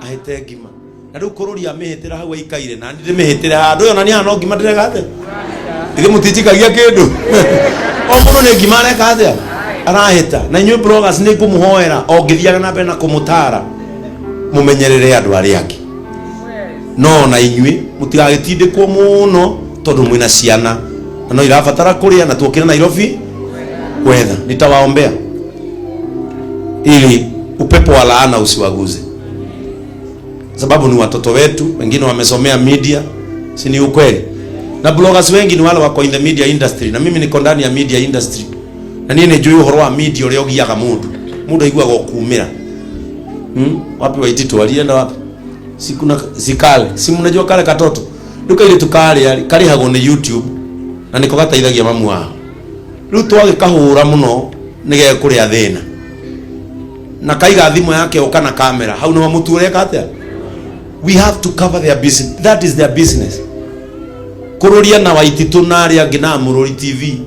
ahete ngima na riu kururia mihitira hau ikaire na ndi mihitira handu yo na ni hano ngima ndiregate ndi mutijikagia kindu o mundu ni ngima rekate arahita na inyu bloggers ni kumuhoera o ngithiaga na mbere na kumutara mumenyerere andu ari angi no na inyui mutigagitindikwo muno tondu mwina ciana no irabatara kuria na tuokire Nairobi kwetha nitawaombea ili upepo wa laana usiwaguze, sababu ni watoto wetu, wengine wamesomea media, si ni ukweli? Na bloggers wengi ni wale wako in the media industry, na mimi niko ndani ya media industry, na nini njui uhoro wa media ule ogiaga mundu aigua gokumira wapi waititu walienda wapi sikuna sikale si mnajua kale katoto duka ile tukale kali hago ni YouTube na niko gataithagia mamu wao riu twage kahura muno nige kuria thina na kaiga thimo yake okana kamera hau no mutureka atia. We have to cover their business, that is their business. Kururia na waititu na aria ngina Murori TV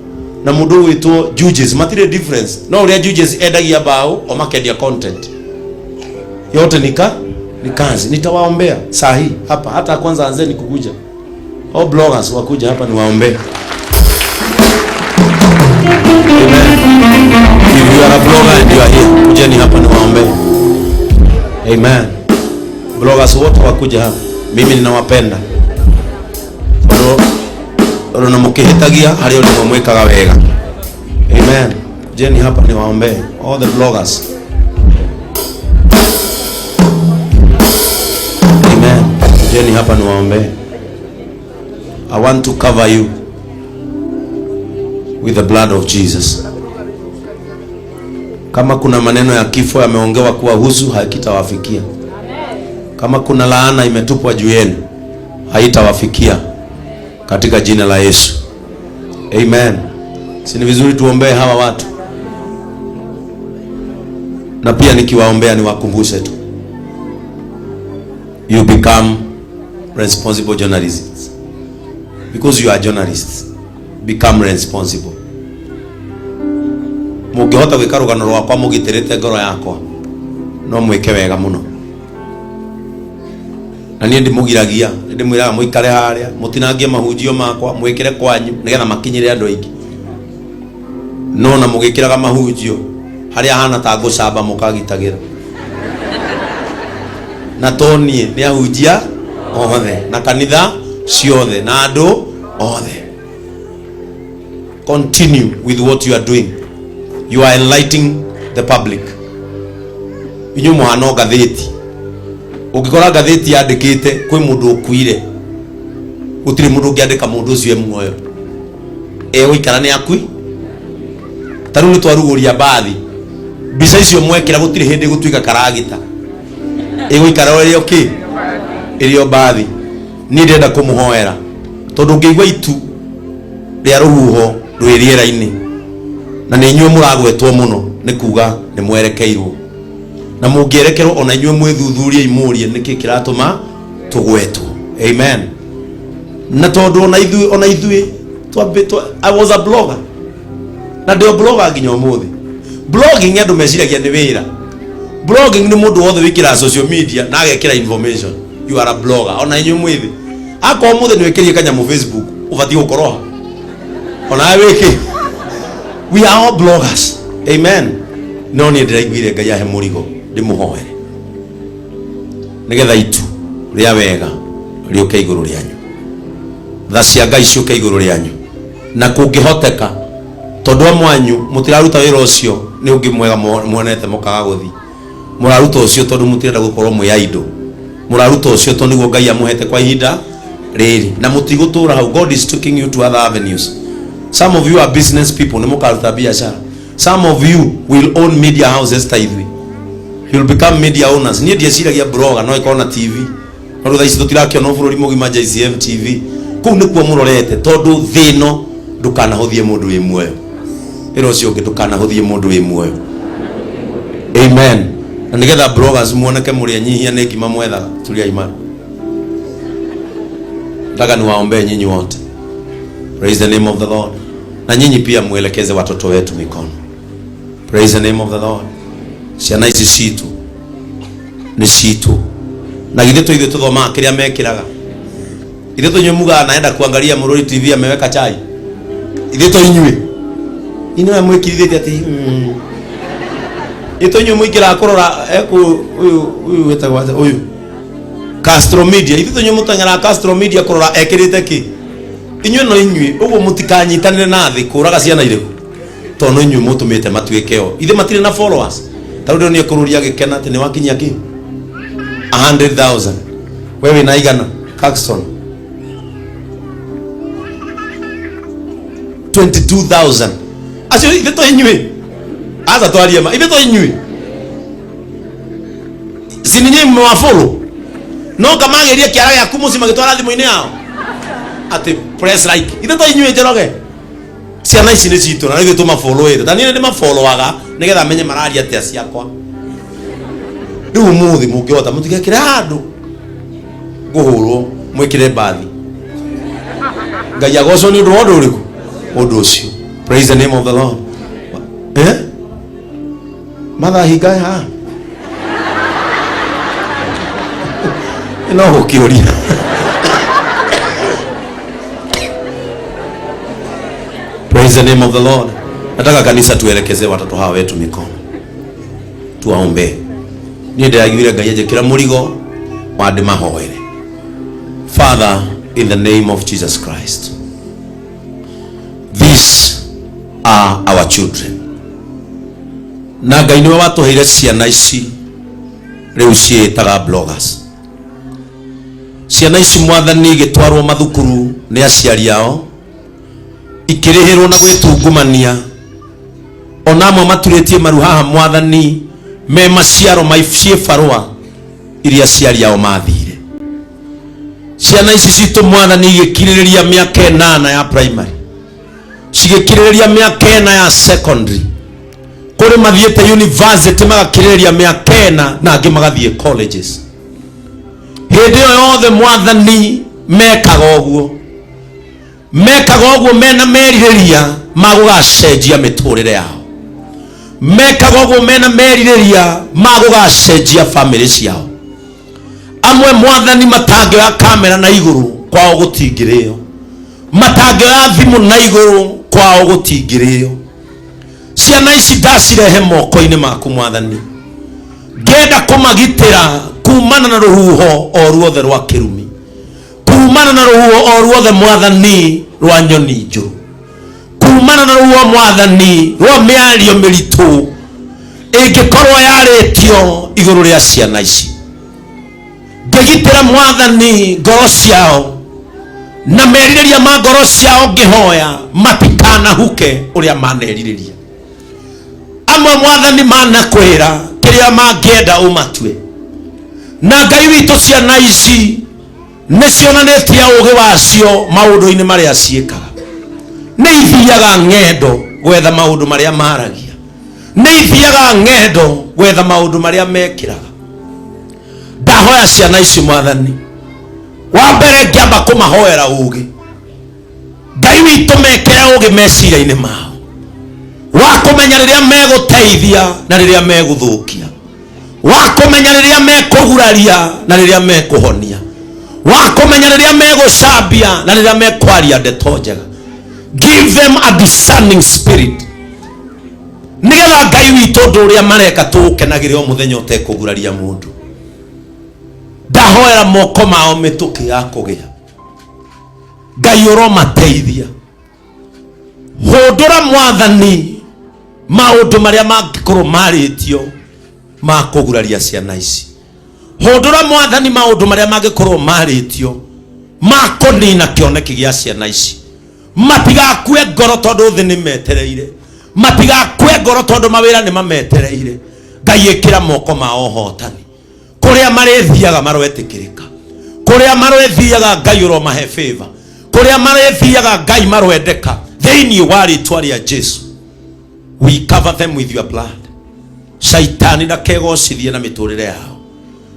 na mundu witwo judges matire difference no uria judges endagia bao o makendia content yote ni kazi. Nitawaombea sahi hapa, hata kwanza anzeni kukuja au bloggers wakuja hapa niwaombee. If you are a blogger and you are here, kujeni hapa niwaombee. Amen. Bloggers wote wakuja hapa, mimi ninawapenda. Oro na mukihitagia hari oli mwekaga wega. Amen. Kujeni hapa niwaombee all the bloggers. Amen. Kujeni hapa niwaombee. I want to cover you with the blood of Jesus. Kama kuna maneno ya kifo yameongewa kuwahusu, hakitawafikia. Kama kuna laana imetupwa juu yenu, haitawafikia katika jina la Yesu. Amen. Si ni vizuri tuombee hawa watu? Na pia nikiwaombea niwakumbushe tu, you become responsible journalists. Because you are journalists, become responsible. Mungihota gwika rugano rwakwa mugitirite ngoro yakwa no mwike wega muno. Na nie ndimugiragia ndimwiraga muikare haria mutinangie mahunjio makwa mwikire kwanyu nigetha makinyire andu aingi. No na mugikiraga mahunjio haria hana ta gucamba mukagitagira. Na tonie ni ahunjia othe na kanitha ciothe na andu othe. Continue with what you are doing. You are enlightening the public. Inyu muhano gatheti. Ukikora gatheti yandikite kwi mundu ukuire, gutiri mundu ungiandika mundu ucio muoyo wikara ni akui. Taru ni twaruguria bathi bisa icio mwekira gutiri hindi gutwika karagita wikara ori okay irio bathi ni ndenda kumuhoera tondu ngigwa itu ria ruhuho rwiriera-ini na ni inyuĩ muragwetwo muno ni kuga ni mwerekeirwo na mungierekerwo ona inyuĩ mwithuthuria imurie niki kiratuma tugwetwo. Amen. Na tondu ona ithuĩ I was a blogger na ndio blogger nginya umuthi. Blogging andu meciragia ni wira. Blogging ni mundu wothe wikira social media na agekira information. You are a blogger. Ona inyuĩ mwithi akwa umuthi ni wikirie kanyamu Facebook ubatie gukoroha ona wiki. We are all bloggers. Amen. No ni ndiraiguire Ngai ahe murigo ndimuhoere nigetha itu ria wega rioke iguru rianyu, tha cia Ngai ciuke iguru rianyu na kungihoteka tondu amwanyu mutiraruta wira ucio ni ungi mwega muonete mukaga guthi muraruta ucio tondu mutirenda gukorwo mwiaido muraruta ucio tondu niguo Ngai amuhete kwa ihinda riri na mutigutura hau. God is taking you to other avenues. Some of you are business people, nimukaruta biashara. Some of you will own media houses taithwi. You'll become media owners. Ni ndieciragia blogger no ikona TV. No thaisi tutirakiona bururi mugima JCM TV. Kuu nikuo murorete tondu thino ndukanahuthie mundu wi muoyo. Iro ucio ungi ndukanahuthie mundu wi muoyo. Amen. Na nigetha bloggers muoneke muri anyihia ni ngima mwethaga tulia imani. Nataka niwaombee nyinyi wote. Praise the name of the Lord. Na nyinyi pia muelekeze watoto wetu mikono. Praise the name of the Lord. Ciana ici citu ni citu Na githe tu ithe tuthoma kiria mekiraga. Ithe tu nyumuga naenda kuangalia Murori TV ameweka chai. Ithe tu inywe. Ino amwikirithite ati ito nyu mwikira kurora uyu wetagwa uyu Castro Media. Ithe tu nyu mutangara Castro Media kurora ekirite ki. Inywe no inywe ugo mutikanyitanire na thi kuraga ciana iriku. Tono inywe mutumite matwekeo. Ithe matire na followers. Taudo ni kururia gikena ati ni wakinya ki 100,000. Wewe na igana Caxton 22,000. Acio ithe to inywe aza twarie ma ithe to inywe sininye mwa follow no kama ngeria kiara ya kumu simagitwara thimu-ini yao ati press like ithe to inywe jeroge ciana ici ni citu na ithe tuma follow ithe tani ni ma follow aga nigetha menye marari ati aciakwa riu muthi mungihota mutigekire handu guhurwo mwikire bathi ngai agoco ni undu wondu uriku undu ucio. Praise the name of the Lord. Mother higai ha no ukioria praise the name of the Lord. Nataka kanisa tuelekeze watoto hawa wetu mikono tuwaombe. Ni ndagire ngai ajekira murigo wa ndima hoere. Father, in the name of Jesus Christ, these are our children. Na ngai niwe watuheire ciana ici riu ciitaga bloggers. Ciana ici mwathani gitwarwo mathukuru ni aciari ao ikirihirwo na gwitungumania onamo maturitie maru haha mwathani me maciaro maifie farwa iria aciari ao mathire. Ciana ici citu mwathani igikiririria miaka 8 ya primary, cigikiririria miaka 4 ya secondary, kuri mathiete university magakiririria miaka 4 na angi magathie colleges. Hindi yothe mwathani mekaga uguo mena meririria magugacenjia miturire yao, mekaga uguo mena meririria magugacenjia family ciao. Amwe mwathani matangioya kamera na iguru kwao gutingirio, matangioya thimu na iguru kwao gutingirio. Ciana ici ndacirehe moko-ini maku mwathani, ngenda kumagitira kumana na ruhuho o ruothe rwa kirumi, kumana na ruhuho o ruothe mwathani rwa nyoni njuru, kumana na ruhuho mwathani rwa miario miritu ingikorwo yaritio iguru ria ciana ici. Ngigitira mwathani ngoro ciao na meririria ma ngoro ciao ngihoya matikana huke uria maneririria. Amwe mwathani manakwira kiria mangienda umatue, na ngai witu ciana ici ni cionanitie ugi wacio maundu-ini maria ciikaga. Ni ithiaga ng'endo gwetha maundu maria maragia, ni ithiaga ng'endo gwetha maundu maria mekiraga. Ndahoya ciana ici mwathani, wa mbere ngiamba kumahoera ugi, ngai witu mekire ugi meciria-ini mao wa kumenya riria meguteithia na riria meguthukia, wa kumenya riria mekuguraria na riria mekuhonia, wa kumenya riria megucambia na riria mekwaria ndeto njega. Give them a discerning spirit, nigetha ngai witu ndu uria mareka tukenagire o muthenya utekuguraria mundu. Ndahoera moko mao mituki ya kugia, ngai uromateithia. Hundura mwathani maundu maria mangikorwo maritio ma kuguraria ciana ici. Hundura mwathani maundu maria mangikorwo maritio ma kunina kioneki gia ciana ici. Matigakue ngoro tondu thi ni metereire, matigakue ngoro tondu mawira ni mametereire. Ngai ikira moko mao hotani kuria marethiaga maroetikirika, kuria marethiaga ngai uromahe favor, kuria marethiaga ngai maroendeka thiini wa ritwa ria Jesu. We cover them with your blood. Shaitani ndakegocithie na miturire yao,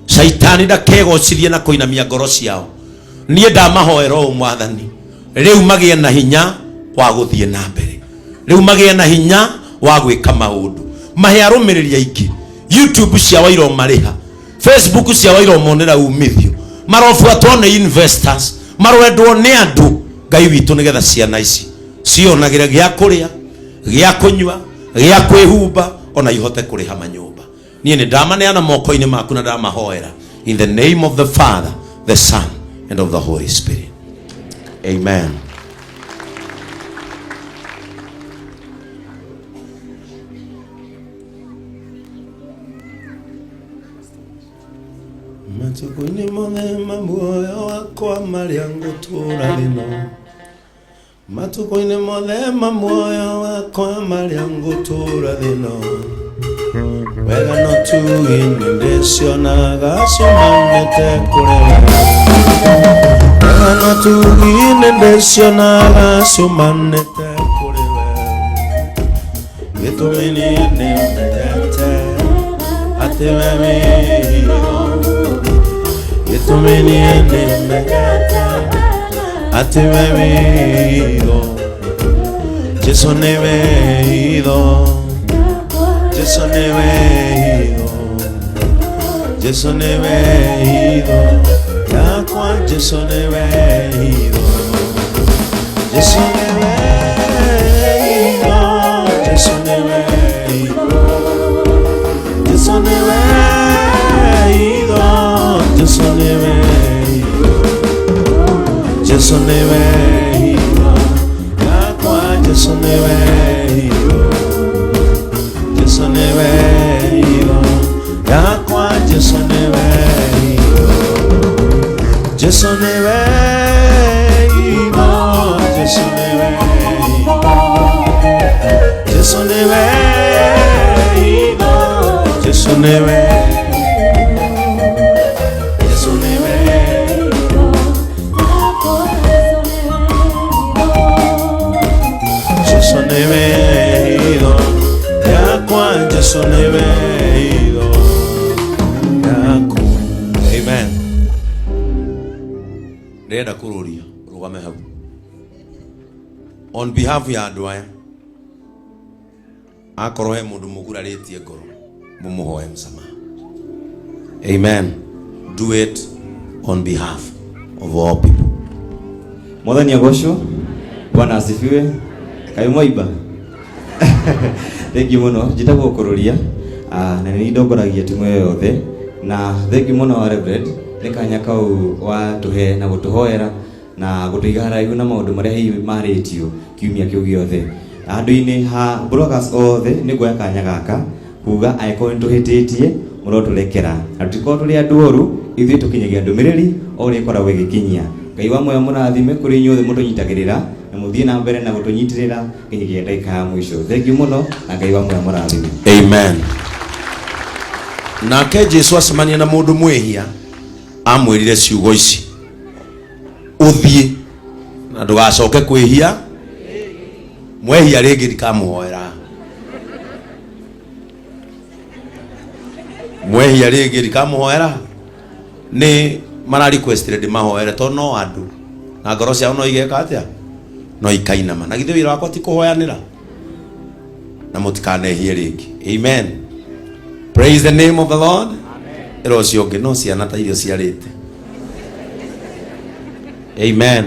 shaitani ndakegocithie na kuinamia ngoro ciao. Nie ndamahoera o mwathani riu magie na hinya wa guthie na mbere, riu magie na hinya wa gwika maundu. Mahe arumiriria ingi YouTube ciao iro mariha, Facebook cia wairo monera umithio marofuatwo ni investors marwendwo ni andu Ngai witu nigetha ciana ici cionagire gya kuria gya kunywa gya kwihumba ona ihote kuriha manyumba. Nie ni ndamaneana moko-ini maku na ndamahoera in the name of the Father, the Son and of the Holy Spirit. Amen. Matuko-ini mothema muoyo wakwa maria ngutura thino. Matuko-ini mothema muoyo wakwa maria ngutura thino. Wega no tuine ndecionaga ciumanite kuri we. Wega no tuine ndecionaga ciumanite kuri we. Gitumi nie niendete ati we wiro. Gitumi nie niendete ati we wiro. Jesu ni wiro. Jesu ni wehido, Jesu ni wehido, yakwa Jesu ni wehido, Jesu ni wehido, Jesu ni wehido, Jesu ni wehido, Jesu ni wehido, Jesu ni wehido, yakwa Jesu ni wehido. Jesu ni wehido, yakwa Jesu ni wehido. Jesu ni wehido, Jesu ni wehido. Jesu ni wehido, Jesu ni wehido. Jesu ni wehido, Jesu ni wehido. Yakwa Jesu ni wehido, yakwa. Amen. Ndenda kururia rugame hau. On behalf ya andu aya akorwo he mundu muguraritie ngoro mumuhoe msamaha. Amen. Do it on behalf of all people. Mwathani agocwo. Bwana asifiwe. Kayo moiba. Thank you muno. Njitagwo kururia na ni ndongoragia timu yothe na thank you muno Reverend ni kanya kau wa tuhe na gutuhoera na gutuiga haraihu na maundu maria hihi maritio kiumia kiu giothe andu-ini ha bloggers othe ni ngoya kanya gaka kuga aiko ntuhititie muroturekera atiko tuli andu oru ithui tukinyagia ndumiriri ori koragwo igikinyia Ngai wa moyo murathime kuri inyuothe mutunyitagirira na muthie na mbere na gutunyitirira kinyagia ndaika ya mwisho. Thank you muno na Ngai wa moyo murathime. Amen. Nake Jesu acemania na mundu mwihia amwirire ciugo ici uthie na ndugacoke kwihia mwehia ringi ndikamuhoera mwehia ringi ndikamuhoera ni mara requested ndimahoere to no andu na ngoro ciao no igeka atia no ikainama na githe wira wakwa ti kuhoyanira na mutikanehie ringi. Amen. Praise the name of the Lord. Amen. Ero cionge no ciana ta irio ciarite. Amen.